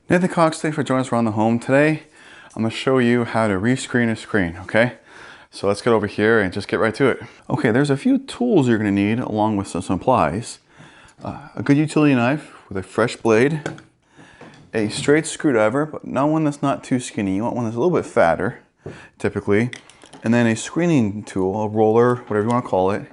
Nathan Cox, thanks for joining us around the home. Today, I'm going to show you how to rescreen a screen, okay? So let's get over here and just get right to it. Okay, there's a few tools you're going to need along with some supplies. A good utility knife with a fresh blade, a straight screwdriver, but not one that's not too skinny. You want one that's a little bit fatter, typically. And then a screening tool, a roller, whatever you want to call it,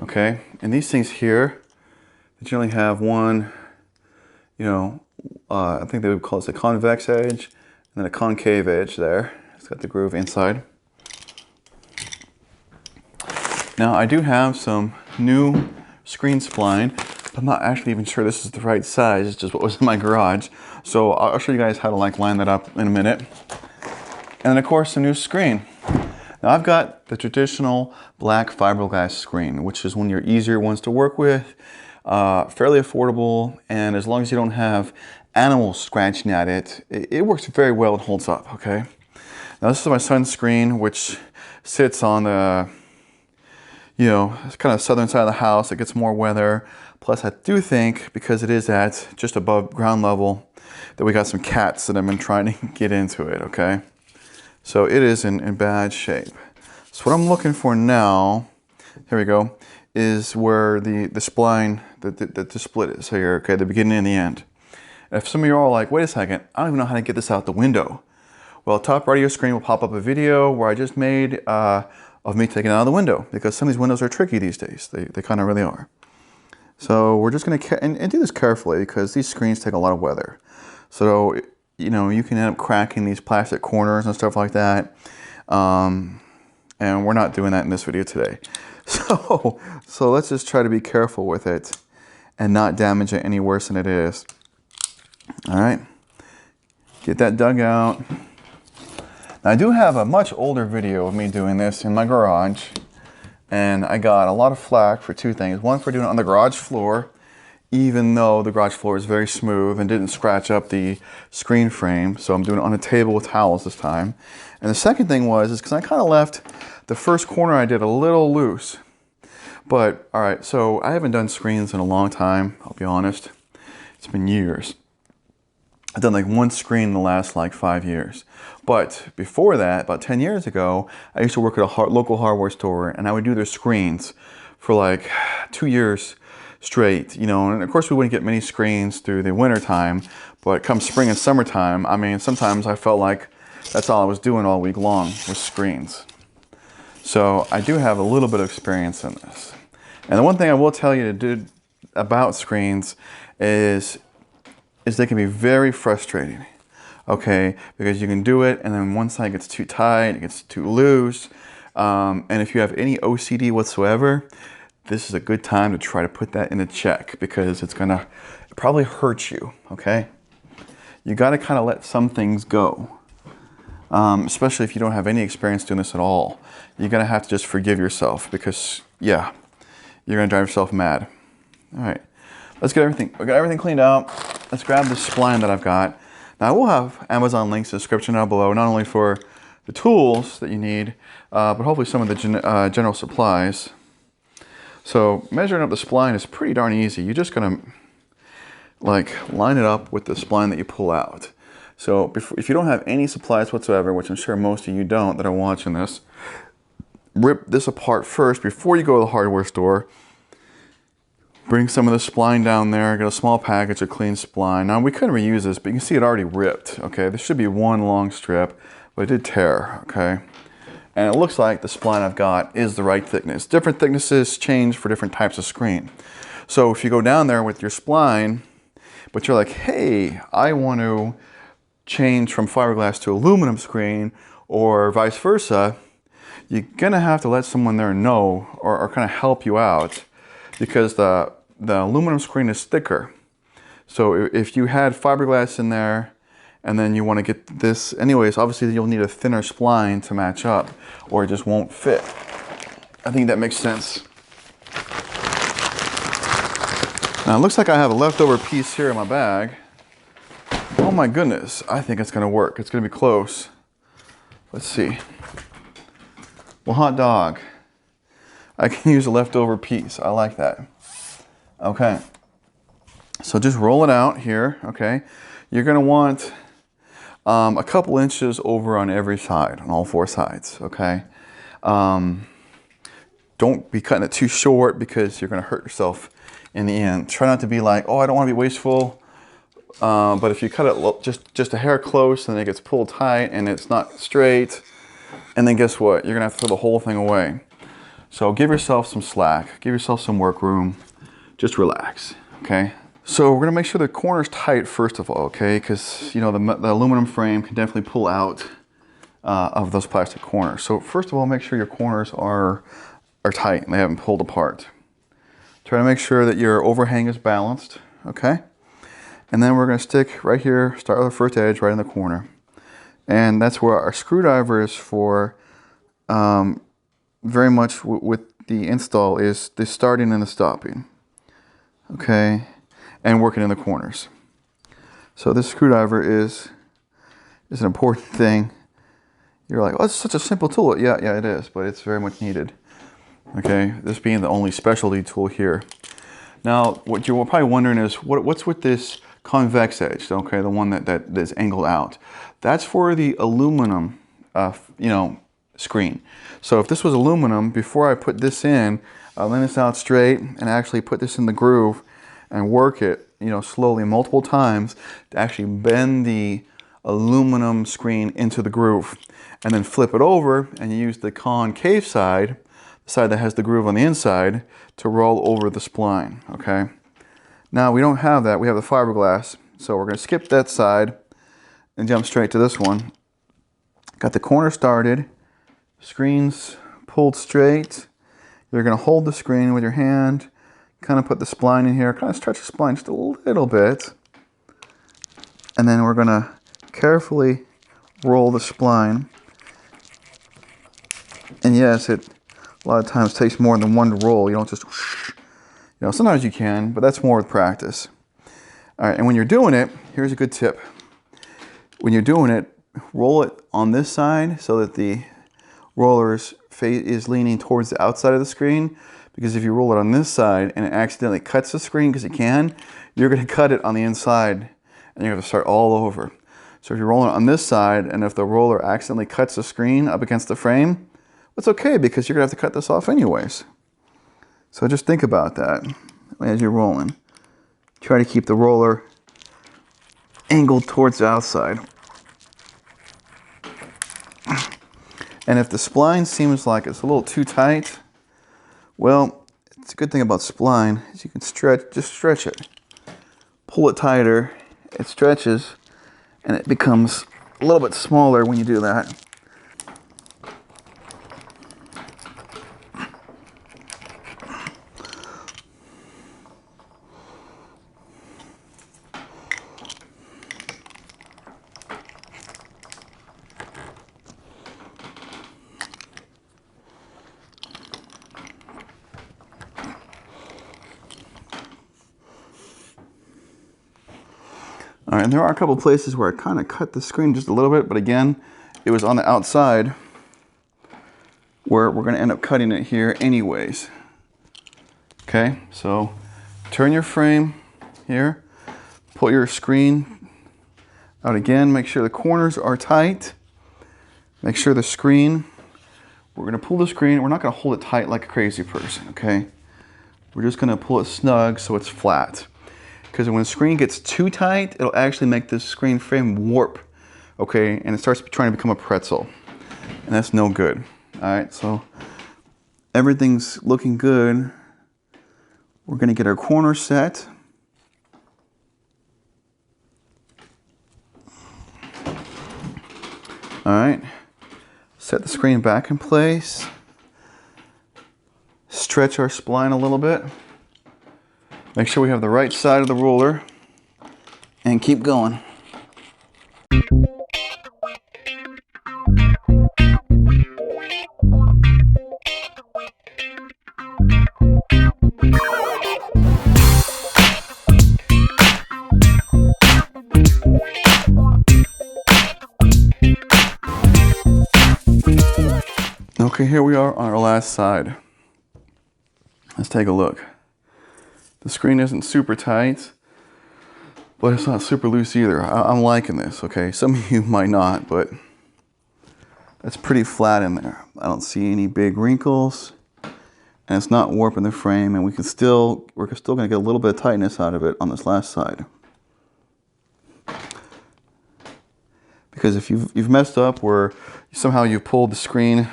okay? And these things here, they generally have one, I think they would call this a convex edge and then a concave edge there. It's got the groove inside. Now I do have some new screen spline. I'm not actually even sure this is the right size. It's just what was in my garage. So I'll show you guys how to line that up in a minute. And then of course the new screen. Now I've got the traditional black fiberglass screen, which is one of your easier ones to work with. Fairly affordable, and as long as you don't have animals scratching at it, it works very well and holds up, okay? Now this is my son's screen, which sits on the, kind of southern side of the house. It gets more weather. Plus I do think, because it is at just above ground level, that we got some cats that have been trying to get into it, okay? So it is in bad shape. So what I'm looking for now, here we go, is where the spline, the split is here, okay, the beginning and the end. If some of you are all like, wait a second, I don't even know how to get this out the window. Well, top right of your screen will pop up a video where I just made of me taking it out of the window, because some of these windows are tricky these days. They kind of really are. So we're just going to, and do this carefully, because these screens take a lot of weather. So, you can end up cracking these plastic corners and stuff like that. And we're not doing that in this video today. So let's just try to be careful with it and not damage it any worse than it is. All right, get that dug out. Now I do have a much older video of me doing this in my garage, and I got a lot of flack for two things. One, for doing it on the garage floor, even though the garage floor is very smooth and didn't scratch up the screen frame. So I'm doing it on a table with towels this time. And the second thing is because I kind of left the first corner I did a little loose. But all right, so I haven't done screens in a long time, I'll be honest. It's been years. I've done like one screen in the last 5 years. But before that, about 10 years ago, I used to work at a local hardware store, and I would do their screens for 2 years straight, and of course we wouldn't get many screens through the winter time, but come spring and summertime, I mean, sometimes I felt like that's all I was doing all week long was screens. So I do have a little bit of experience in this. And the one thing I will tell you to do about screens is they can be very frustrating, okay? Because you can do it, and then one side gets too tight, it gets too loose, and if you have any OCD whatsoever, this is a good time to try to put that into check, because it's gonna probably hurt you, okay? You gotta kind of let some things go, especially if you don't have any experience doing this at all. You're gonna have to just forgive yourself, because, yeah, you're gonna drive yourself mad. All right, let's get everything, we got everything cleaned out. Let's grab the spline that I've got. Now I will have Amazon links in the description down below, not only for the tools that you need, but hopefully some of the general supplies. So measuring up the spline is pretty darn easy. You're just gonna line it up with the spline that you pull out. So if you don't have any supplies whatsoever, which I'm sure most of you don't that are watching this, rip this apart first before you go to the hardware store. Bring some of the spline down there, get a small package of clean spline. Now we couldn't reuse this, but you can see it already ripped, okay? This should be one long strip, but it did tear, okay? And it looks like the spline I've got is the right thickness. Different thicknesses change for different types of screen. So if you go down there with your spline, but you're like, hey, I want to change from fiberglass to aluminum screen, or vice versa, you're gonna have to let someone there know, or kind of help you out, because the aluminum screen is thicker. So if you had fiberglass in there, and then you want to get this, anyways, obviously you'll need a thinner spline to match up, or it just won't fit. I think that makes sense. Now it looks like I have a leftover piece here in my bag. Oh my goodness, I think it's gonna work. It's gonna be close. Let's see. Well, hot dog. I can use a leftover piece. I like that. Okay. So just roll it out here, okay? you're gonna want a couple inches over on every side, on all four sides, okay? Don't be cutting it too short because you're gonna hurt yourself in the end. Try not to be like, oh, I don't wanna be wasteful, but if you cut it just a hair close and it gets pulled tight and it's not straight, and then guess what? You're gonna have to throw the whole thing away. So give yourself some slack, give yourself some work room, just relax, okay? So we're gonna make sure the corner's tight first of all, okay? Because you know the aluminum frame can definitely pull out of those plastic corners. So first of all, make sure your corners are tight and they haven't pulled apart. Try to make sure that your overhang is balanced, okay? And then we're gonna stick right here, start with the first edge right in the corner. And that's where our screwdriver is for, very much with the install, is the starting and the stopping, okay? And working in the corners. So this screwdriver is an important thing. You're like, oh, it's such a simple tool. Yeah, it is, but it's very much needed. Okay, this being the only specialty tool here. Now, what you're probably wondering is, what's with this convex edge? Okay, the one that is angled out. That's for the aluminum, screen. So if this was aluminum, before I put this in, I'll lay this out straight and actually put this in the groove and work it, slowly multiple times to actually bend the aluminum screen into the groove, and then flip it over and use the concave side, the side that has the groove on the inside, to roll over the spline, okay? Now we don't have that, we have the fiberglass, so we're gonna skip that side and jump straight to this one. Got the corner started, screen's pulled straight. You're gonna hold the screen with your hand, kind of put the spline in here, kind of stretch the spline just a little bit. And then we're gonna carefully roll the spline. And yes, it a lot of times takes more than one to roll. You don't just whoosh. Sometimes you can, but that's more with practice. All right, and when you're doing it, here's a good tip. When you're doing it, roll it on this side so that the roller's face is leaning towards the outside of the screen. Because if you roll it on this side and it accidentally cuts the screen, because it can, you're going to cut it on the inside and you're going to start all over. So if you're rolling it on this side and if the roller accidentally cuts the screen up against the frame, it's okay because you're going to have to cut this off anyways. So just think about that as you're rolling. Try to keep the roller angled towards the outside. And if the spline seems like it's a little too tight, well, it's a good thing about spline is you can just stretch it. Pull it tighter, it stretches, and it becomes a little bit smaller when you do that. All right, and there are a couple places where I kind of cut the screen just a little bit, but again, it was on the outside where we're going to end up cutting it here anyways. Okay, so turn your frame here, pull your screen out again, make sure the corners are tight, make sure the screen, we're going to pull the screen, we're not going to hold it tight like a crazy person, okay? We're just going to pull it snug so it's flat. Because when the screen gets too tight, it'll actually make this screen frame warp, okay? And it starts trying to become a pretzel, and that's no good. All right, so everything's looking good. We're gonna get our corner set. All right, set the screen back in place. Stretch our spline a little bit. Make sure we have the right side of the ruler and keep going. Okay, here we are on our last side. Let's take a look. The screen isn't super tight, but it's not super loose either. I'm liking this, okay? Some of you might not, but it's pretty flat in there. I don't see any big wrinkles, and it's not warping the frame, and we're still gonna get a little bit of tightness out of it on this last side. Because if you've messed up where somehow you pulled the screen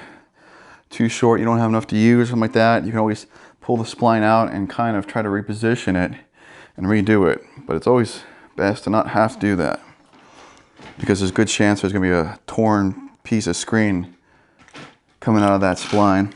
too short, you don't have enough to use or something like that, you can always pull the spline out and kind of try to reposition it and redo it. But it's always best to not have to do that, because there's a good chance there's gonna be a torn piece of screen coming out of that spline.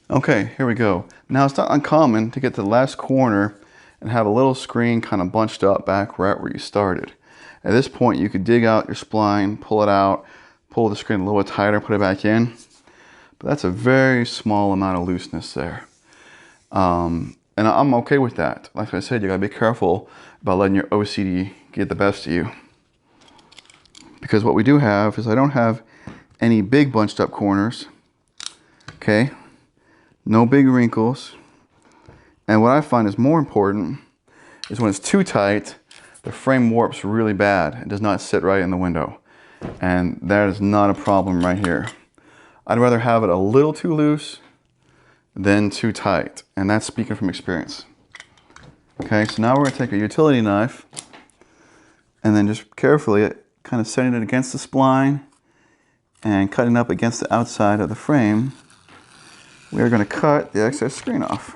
Okay, here we go. Now it's not uncommon to get to the last corner and have a little screen kind of bunched up back right where you started. At this point, you could dig out your spline, pull it out, pull the screen a little bit tighter, put it back in. But that's a very small amount of looseness there. And I'm okay with that. Like I said, you gotta be careful about letting your OCD get the best of you. Because what we do have is I don't have any big bunched up corners, okay? No big wrinkles. And what I find is more important is when it's too tight, the frame warps really bad. It does not sit right in the window. And that is not a problem right here. I'd rather have it a little too loose than too tight. And that's speaking from experience. Okay, so now we're gonna take a utility knife and then just carefully kind of setting it against the spline and cutting up against the outside of the frame. We are going to cut the excess screen off.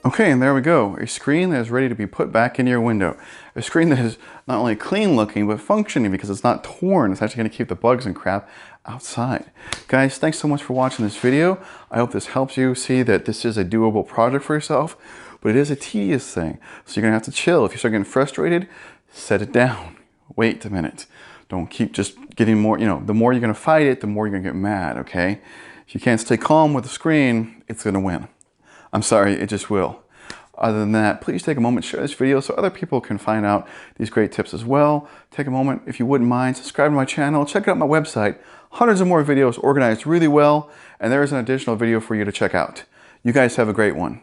Okay, and there we go. A screen that is ready to be put back into your window. A screen that is not only clean looking, but functioning because it's not torn. It's actually going to keep the bugs and crap outside. Guys, thanks so much for watching this video. I hope this helps you see that this is a doable project for yourself, but it is a tedious thing. So you're going to have to chill. If you start getting frustrated, set it down. Wait a minute. Don't keep just getting more, the more you're going to fight it, the more you're going to get mad, okay? If you can't stay calm with the screen, it's going to win. I'm sorry, it just will. Other than that, please take a moment, share this video so other people can find out these great tips as well. Take a moment, if you wouldn't mind, subscribe to my channel, check out my website. Hundreds of more videos organized really well, and there is an additional video for you to check out. You guys have a great one.